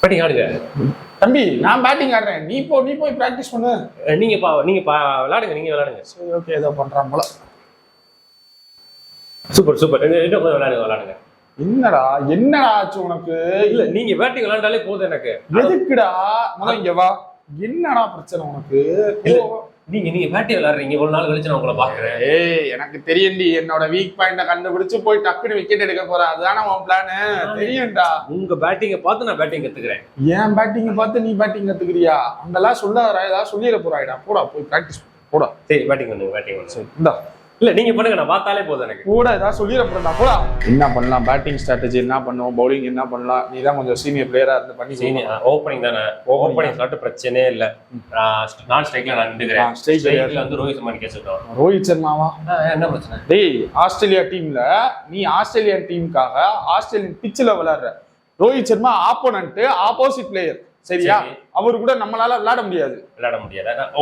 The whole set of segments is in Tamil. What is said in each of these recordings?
பேட்டிங் ஆடுங்க. தம்பி நான் பேட்டிங் ஆடுறேன், நீ போய் பிராக்டிஸ் பண்ணு. நீங்க விளையாடுங்க, நீங்க விளையாடுங்க. சரி ஓகே, ஏதோ பண்றான் போல. Super super. இன்னும் கொஞ்சம் விளையாடுங்க. என்னடா ஆச்சு உனக்கு? இல்ல நீங்க பேட்டிங் விளையாண்டாலே போதும் எனக்கு. எதுக்குடா முதல்ல இங்க வா. என்னடா பிரச்சனை உனக்கு? நீங்க பேட்டிங் விளையாடுறீங்க, ஒரு நாள் கழிச்சு நான் உங்களை பாக்குறேன். ஏய் எனக்கு தெரியும்டி, என்னோட வீக் பாயிண்ட கண்டுபிடிச்சு போய் டக்குனு விக்கெட் எடுக்க போற, அதுதானே உன் பிளான். தெரியும்டா. உங்க பேட்டிங்க பார்த்து நான் பேட்டிங் கத்துக்கிறேன். ஏன் பேட்டிங் பார்த்து நீ பேட்டிங் கத்துக்கிறியா? அங்கெல்லாம் சொல்லாதடா, ஏதாவது சொல்லிட போறாய்டா. போடா போய் பிராக்டிஸ் போடா. சரி பேட்டிங் பண்ணுங்க. சரி இந்தா. இல்ல நீங்க பண்ணுங்க, நான் பார்த்தாலே போதும் எனக்கு. கூட ஏதாவது சொல்லிட போறா. போடா. என்ன பண்ணலாம், பேட்டிங் ஸ்ட்ராட்டஜி என்ன பண்ணுவோம், பவுலிங் என்ன பண்ணலாம், நீ தான் கொஞ்சம் சீனியர் பிளேயரா இருந்து பண்ணி. சீனியர் ஓப்பனிங் தானே, ஓப்பனிங் ஸ்லாட் பிரச்சனையே இல்ல. நான் ஸ்ட்ரைக்ல நான் நின்னுக்கிறேன். ஸ்ட்ரைக்ல வந்து ரோஹித் சர்மா கேட்சிட்டோம். ரோஹித் சர்மாவா? என்ன பிரச்சனை? டேய் ஆஸ்திரேலியா டீம்ல நீ ஆஸ்திரேலியன் டீமுக்காக ஆஸ்திரேலியன் பிட்ச்ல விளையாடுற. Rohit Sharma opponent, opposite player. சரியா? அவரு கூட நம்மளால விளையாட முடியாது.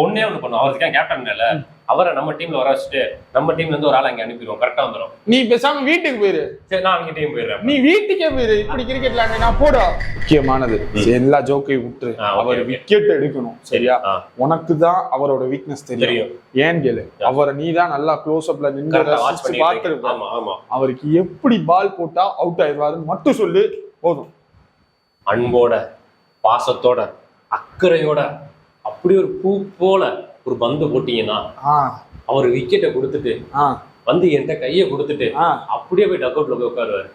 ஒன்னே ஒண்ணு பண்ணுவோம், அவருக்கு கேப்டன் இல்ல, அவரை நம்ம டீம்ல வர வச்சுட்டு நம்ம டீம்ல இருந்து ஒரு ஆள் அங்க அனுப்பிடுவோம். கரெக்டா வந்துடும். நீ பேசாம வீட்டுக்கு போயிரு. சரி நான் அவங்க டீம் போயிடுறேன். நீ வீட்டுக்கே போயிரு. இப்படி கிரிக்கெட் விளையாடினா போடா. முக்கியமானது எல்லா ஜோக்கையும் விட்டுரு. அவர் விக்கெட் எடுக்கணும். சரியா? உனக்கு தான் அவரோட வீக்னஸ் தெரியும். ஏன் கேளு, அவரை நீ தான் நல்லா க்ளோஸ் அப்ல நின்று பார்த்துருக்க. அவருக்கு எப்படி பால் போட்டா அவுட் ஆயிடுவாருன்னு மட்டும் சொல்லு போதும். அன்போட, பாசத்தோட, அக்கறையோட, அப்படி ஒரு பூ போல ஒரு பந்து போட்டீங்கன்னா அவர் விக்கெட்டை கொடுத்துட்டு வந்து என்கிட்ட கையை கொடுத்துட்டு அப்படியே போய் டக் அவுட்ல போய் உட்காருவாரு.